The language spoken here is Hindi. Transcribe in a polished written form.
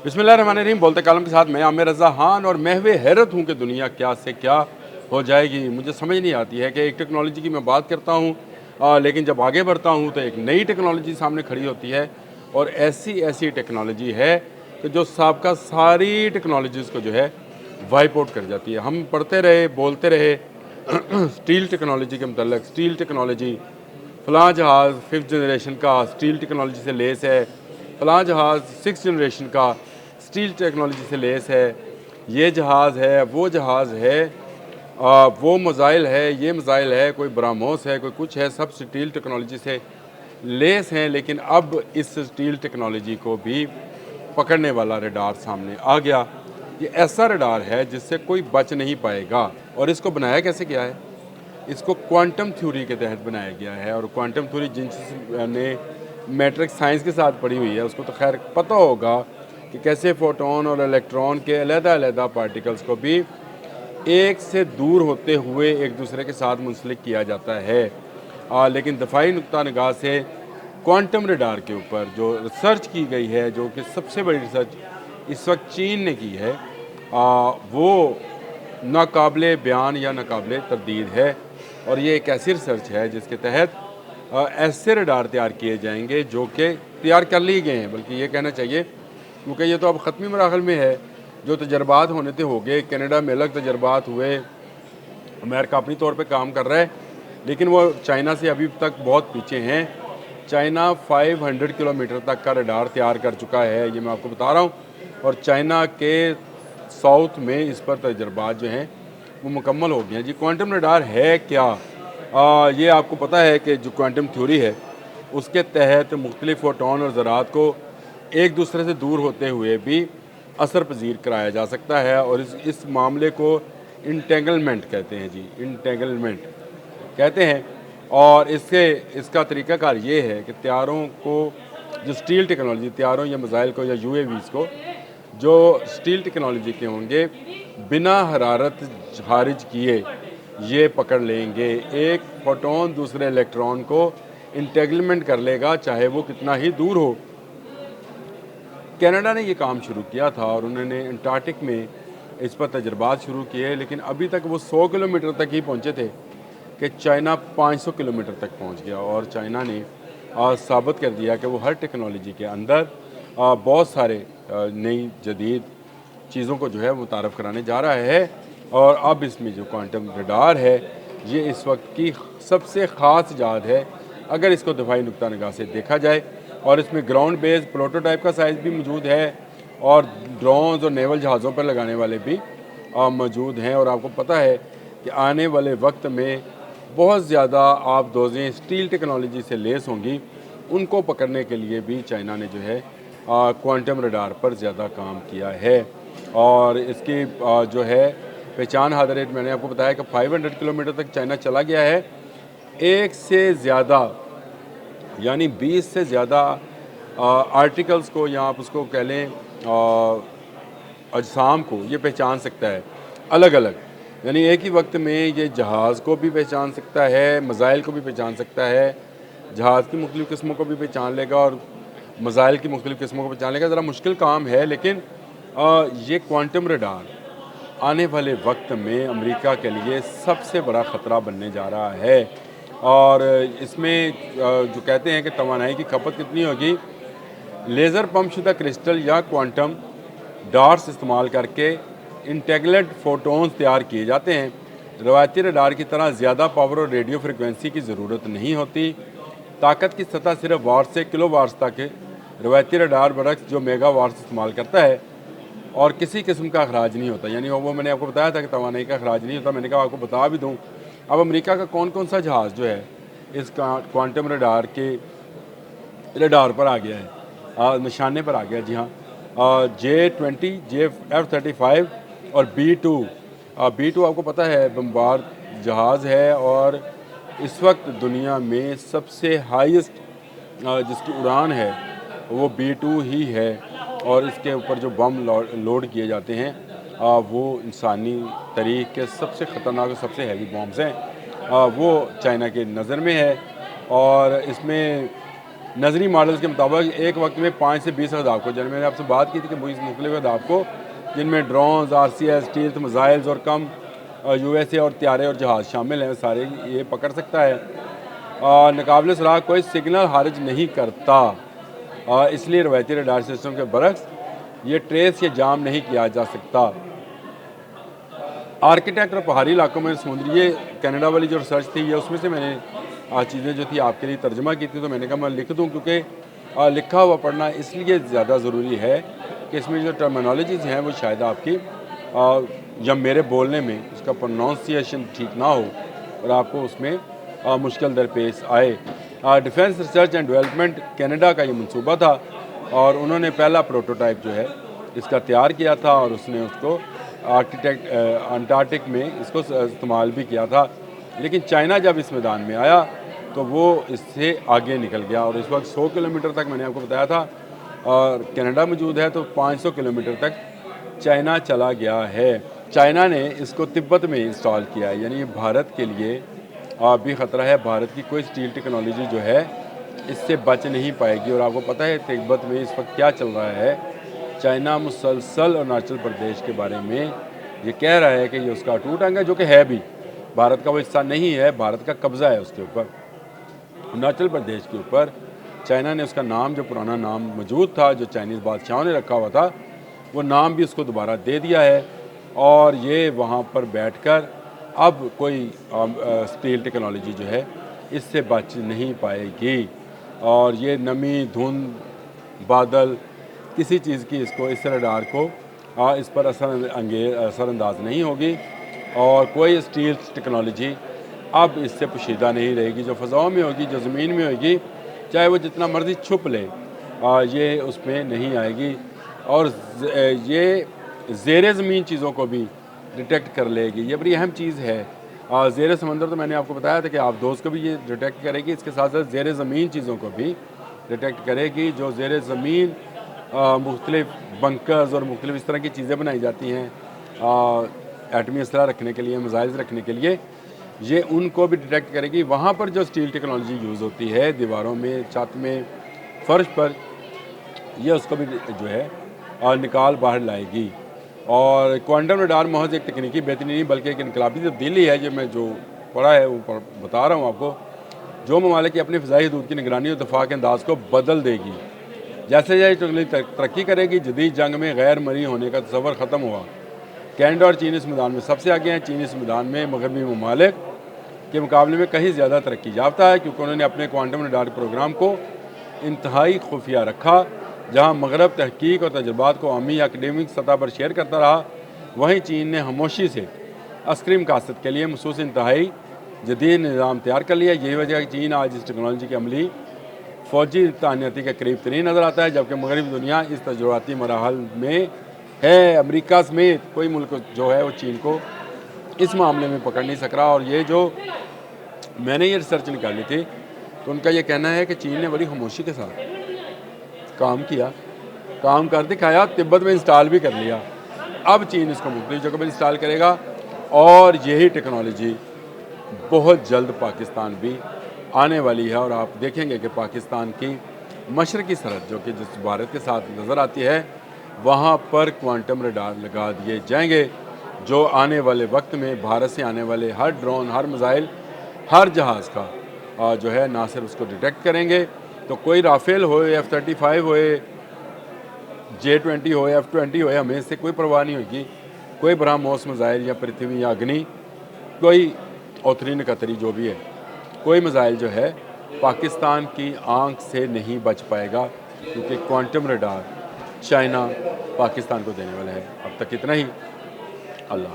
बिस्मिल्लाहिर्रहमानिर्रहीम। बोलते कालम के साथ मैं आमिर रज़ा खान और मैं हुए हैरत हूँ कि दुनिया क्या से क्या हो जाएगी। मुझे समझ नहीं आती है कि एक टेक्नोलॉजी की मैं बात करता हूँ, लेकिन जब आगे बढ़ता हूँ तो एक नई टेक्नोलॉजी सामने खड़ी होती है और ऐसी ऐसी टेक्नोलॉजी है कि जो साबका सारी टेक्नोलॉजीज़ को जो है वाइप आउट कर जाती है। हम पढ़ते रहे, बोलते रहे स्टील टेक्नोलॉजी के मतलब, स्टील टेक्नोलॉजी, फ़लाँ जहाज़ 5th जनरेशन का स्टील टेक्नोलॉजी से लेस है, फ़लाँ जहाज़ 6th जनरेशन का स्टील टेक्नोलॉजी से लेस है, ये जहाज़ है, वो जहाज़ है, वो मिज़ाइल है, ये मिज़ाइल है, कोई ब्रह्मोस है, कोई कुछ है, सब स्टील टेक्नोलॉजी से लेस हैं। लेकिन अब इस स्टील टेक्नोलॉजी को भी पकड़ने वाला रडार सामने आ गया। ये ऐसा रडार है जिससे कोई बच नहीं पाएगा। और इसको बनाया कैसे गया है? इसको क्वांटम थ्योरी के तहत बनाया गया है। और क्वांटम थ्योरी जिनने मैट्रिक्स साइंस के साथ पढ़ी हुई है उसको तो खैर पता होगा कि कैसे फोटोन और इलेक्ट्रॉन के अलग-अलग पार्टिकल्स को भी एक से दूर होते हुए एक दूसरे के साथ मुंसलिक किया जाता है। लेकिन दफ़ाई नुक्ता निगाह से क्वांटम रडार के ऊपर जो रिसर्च की गई है, जो कि सबसे बड़ी रिसर्च इस वक्त चीन ने की है, वो नाकाबिले बयान या नाकाबिले तरदीद है। और ये एक ऐसी रिसर्च है जिसके तहत ऐसे रडार तैयार किए जाएंगे जो कि तैयार कर लिए गए हैं, बल्कि ये कहना चाहिए क्योंकि ये तो अब ख़त्मी मराहल में है। जो तजर्बात होने थे हो गए, कनाडा में अलग तजर्बात हुए, अमेरिका अपनी तौर पे काम कर रहा है, लेकिन वो चाइना से अभी तक बहुत पीछे हैं। चाइना 500 किलोमीटर तक का रडार तैयार कर चुका है, ये मैं आपको बता रहा हूँ। और चाइना के साउथ में इस पर तजर्बात जो हैं वो मुकम्मल हो गए हैं। जी, क्वांटम रडार है क्या? ये आपको पता है कि जो क्वांटम थ्योरी है उसके तहत मुख्तलिफ फोटोन और ज़रात को एक दूसरे से दूर होते हुए भी असर पजीर कराया जा सकता है। और इस मामले को इंटेंगलमेंट कहते हैं। जी, इंटेंगलमेंट कहते हैं। और इसका तरीक़ाकार ये है कि त्यारों को, जो स्टील टेक्नोलॉजी, त्यारों या मिसाइल को या यूएवीज़ को जो स्टील टेक्नोलॉजी के होंगे, बिना हरारत खारिज किए ये पकड़ लेंगे। एक फोटोन दूसरे इलेक्ट्रॉन को इंटेगलमेंट कर लेगा, चाहे वो कितना ही दूर हो। कनाडा ने ये काम शुरू किया था और उन्होंने अंटार्कटिक में इस पर तजर्बात शुरू किए, लेकिन अभी तक वो 100 किलोमीटर तक ही पहुँचे थे कि चाइना 500 किलोमीटर तक पहुँच गया। और चाइना ने साबित कर दिया कि वो हर टेक्नोलॉजी के अंदर बहुत सारे नई जदीद चीज़ों को जो है मुतारफ़ कराने जा रहा है। और अब इसमें जो क्वांटम रडार है ये इस वक्त की सबसे ख़ास इजाद है अगर इसको दफ़ाई नुक्ता निगाह से देखा जाए। और इसमें ग्राउंड बेस्ड प्रोटोटाइप का साइज़ भी मौजूद है और ड्रोन्स और नेवल जहाज़ों पर लगाने वाले भी मौजूद हैं। और आपको पता है कि आने वाले वक्त में बहुत ज़्यादा आबदोज़ें स्टील टेक्नोलॉजी से लेस होंगी, उनको पकड़ने के लिए भी चाइना ने जो है क्वांटम रडार पर ज़्यादा काम किया है। और इसकी जो है पहचान हादर रेट मैंने आपको बताया कि 500 किलोमीटर तक चाइना चला गया है। एक से ज़्यादा यानी 20 से ज़्यादा आर्टिकल्स को, या आप उसको कह लें अजसाम को, ये पहचान सकता है अलग अलग। यानी एक ही वक्त में ये जहाज़ को भी पहचान सकता है, मिसाइल को भी पहचान सकता है, जहाज़ की मुख्तलिफ़ किस्मों को भी पहचान लेगा और मिसाइल की मुख्तलिफ़ किस्मों को पहचान लेगा। ज़रा मुश्किल काम है, लेकिन ये क्वांटम रडार आने वाले वक्त में अमेरिका के लिए सबसे बड़ा ख़तरा बनने जा रहा है। और इसमें जो कहते हैं कि तवानाई की खपत कितनी होगी, लेज़र पंप शुदा क्रिस्टल या क्वांटम डार्ट्स इस्तेमाल करके इंटेगलेट फोटोन्स तैयार किए जाते हैं। रवायती रडार की तरह ज़्यादा पावर और रेडियो फ्रिक्वेंसी की ज़रूरत नहीं होती। ताकत की सतह सिर्फ वाट से किलो वाट्स तक है। रवायती रडार बरक्स जो मेगा वाट्स इस्तेमाल करता है और किसी किस्म का अखराज नहीं होता। यानी वो मैंने आपको बताया था कि तवानाई का अखराज नहीं होता। मैंने कहा आपको बता भी दूँ, अब अमेरिका का कौन कौन सा जहाज़ जो है इस क्वांटम रडार के रडार पर आ गया है, निशाने पर आ गया। जी हाँ, J-20, F-35 और B-2। B-2 आपको पता है बमबार जहाज़ है और इस वक्त दुनिया में सबसे हाईएस्ट जिसकी उड़ान है वो B-2 ही है। और इसके ऊपर जो बम लोड किए जाते हैं वो इंसानी तारीख़ के सबसे ख़तरनाक और सबसे हैवी बम्स हैं। वो चाइना के नज़र में है। और इसमें नजरी मॉडल्स के मुताबिक एक वक्त में 5 से 20 अहदाफ को, जैसे मैंने आपसे बात की थी कि मुख्तलिफ अहदाफ को, जिनमें ड्रोन्स, RCS, स्टील्थ मिसाइल्स और कम USA और त्यारे और जहाज़ शामिल हैं, सारे ये पकड़ सकता है। नाकाबिल सुराग कोई सिग्नल खारिज नहीं करता, इसलिए रवायती रडार सिस्टम के बरक्स ये ट्रेस या जाम नहीं किया जा सकता। आर्किटेक्ट और पहाड़ी इलाकों में समुद्री, ये कनाडा वाली जो रिसर्च थी, ये उसमें से मैंने चीज़ें जो थी आपके लिए तर्जमा की थी, तो मैंने कहा मैं लिख दूँ, क्योंकि लिखा हुआ पढ़ना इसलिए ज़्यादा ज़रूरी है कि इसमें जो टर्मिनोलॉजीज़ हैं वो शायद आपकी या मेरे बोलने में उसका प्रोनाउंसिएशन ठीक ना हो और आपको उसमें मुश्किल दरपेश आए। Defence research and development Canada का ये मंसूबा था और उन्होंने पहला प्रोटोटाइप जो है इसका तैयार किया था और उसने उसको अंटार्कटिक में इसको इस्तेमाल भी किया था। लेकिन चाइना जब इस मैदान में आया तो वो इससे आगे निकल गया और इस वक्त 100 किलोमीटर तक मैंने आपको बताया था और कनाडा मौजूद है, तो 500 किलोमीटर तक चाइना चला गया है। चाइना ने इसको तिब्बत में इंस्टॉल किया है, यानी भारत के लिए भी ख़तरा है। भारत की कोई स्टील टेक्नोलॉजी जो है इससे बच नहीं पाएगी। और आपको पता है तिब्बत में इस वक्त क्या चल रहा है, चाइना मुसलसल अरुणाचल प्रदेश के बारे में ये कह रहा है कि ये उसका अटूट अंग है, जो कि है भी, भारत का वो हिस्सा नहीं है, भारत का कब्ज़ा है उसके ऊपर, अरुणाचल प्रदेश के ऊपर। चाइना ने उसका नाम, जो पुराना नाम मौजूद था, जो चाइनीज़ बादशाहों ने रखा हुआ था, वो नाम भी उसको दोबारा दे दिया है और ये वहाँ पर बैठकर अब कोई स्टील टेक्नोलॉजी जो है इससे बच नहीं पाएगी। और ये नमी, धुंध, बादल, किसी चीज़ की इसको, इस रडार को इस पर असरअंदाज नहीं होगी और कोई स्टील टेक्नोलॉजी अब इससे पोशीदा नहीं रहेगी। जो फ़ज़ाओं में होगी, जो ज़मीन में होगी, चाहे वो जितना मर्ज़ी छुप ले, ये उसमें नहीं आएगी और ये ज़ेर ज़मीन चीज़ों को भी डिटेक्ट कर लेगी। ये बड़ी अहम चीज़ है। ज़ेर समंदर तो मैंने आपको बताया था कि आप दोस्त को भी ये डिटेक्ट करेगी, इसके साथ साथ ज़ेर ज़मीन चीज़ों को भी डिटेक्ट करेगी। जो ज़ेर ज़मीन मुख्तलिफ बंकर्स और मुख्तलिफ इस तरह की चीज़ें बनाई जाती हैं एटमी असला रखने के लिए, मिसाइल्स रखने के लिए, ये उनको भी डिटेक्ट करेगी। वहाँ पर जो स्टील टेक्नोलॉजी यूज़ होती है, दीवारों में, छत में, फ़र्श पर, ये उसको भी जो है निकाल बाहर लाएगी। और क्वांटम रडार महज एक तकनीकी बेहतरी नहीं बल्कि एक इनकलाबी तब्दीली है। जो मैं जो पढ़ा है वो बता रहा हूँ आपको, जो ममालिक की अपनी फ़िज़ाई हदूद की निगरानी और दफ़ा के अंदाज़ को बदल देगी। जैसे जैसे टेक्नोलॉजी तरक्की करेगी, जदीद जंग में गैर मरी होने का तस्वर ख़त्म हुआ। कनाडा और चीन इस मैदान में सबसे आगे हैं। चीन इस मैदान में मगरबी ममालिक के मुकाबले में कहीं ज़्यादा तरक्की याफ्ता है, क्योंकि उन्होंने अपने क्वांटम रडार प्रोग्राम को इंतहाई खुफिया रखा। जहाँ मगरब तहकीक और तजुर्बात को आमी एकेडमिक सतह पर शेयर करता रहा, वहीं चीन ने खामोशी से अस्करी मकासद के लिए मखसूस इंतहाई जदीद निज़ाम तैयार कर लिया। यही वजह है कि चीन आज इस टेक्नोलॉजी के अमली फ़ौजी तानीती के करीब तरीन नज़र आता है, जबकि मगरबी दुनिया इस तजुर्बाती मराहल में है। अमेरिका समेत कोई मुल्क जो है वो चीन को इस मामले में पकड़ नहीं सक रहा। और ये जो मैंने ये रिसर्च निकाली थी, तो उनका ये कहना है कि चीन ने बड़ी खामोशी के साथ काम किया, काम कर दिखाया, तिब्बत में इंस्टॉल भी कर लिया। अब चीन इसको मुख्तलिफ जगह पर इंस्टॉल करेगा और यही टेक्नोलॉजी बहुत जल्द पाकिस्तान भी आने वाली है। और आप देखेंगे कि पाकिस्तान की मशरकी सरहद, जो कि जिस भारत के साथ नज़र आती है, वहाँ पर क्वांटम रडार लगा दिए जाएंगे, जो आने वाले वक्त में भारत से आने वाले हर ड्रोन, हर मिसाइल, हर जहाज़ का जो है ना सिर्फ उसको डिटेक्ट करेंगे। तो कोई राफेल हो, F-35 हो, J-20 हो, F-20 हो, हमें इससे कोई परवाह नहीं होगी। कोई ब्रह्मोस मिसाइल या पृथ्वी या अग्नि, कोई औतरी नकतरी जो भी है, कोई मिसाइल जो है पाकिस्तान की आंख से नहीं बच पाएगा, क्योंकि क्वांटम रडार चाइना पाकिस्तान को देने वाला है। अब तक इतना ही। अल्लाह।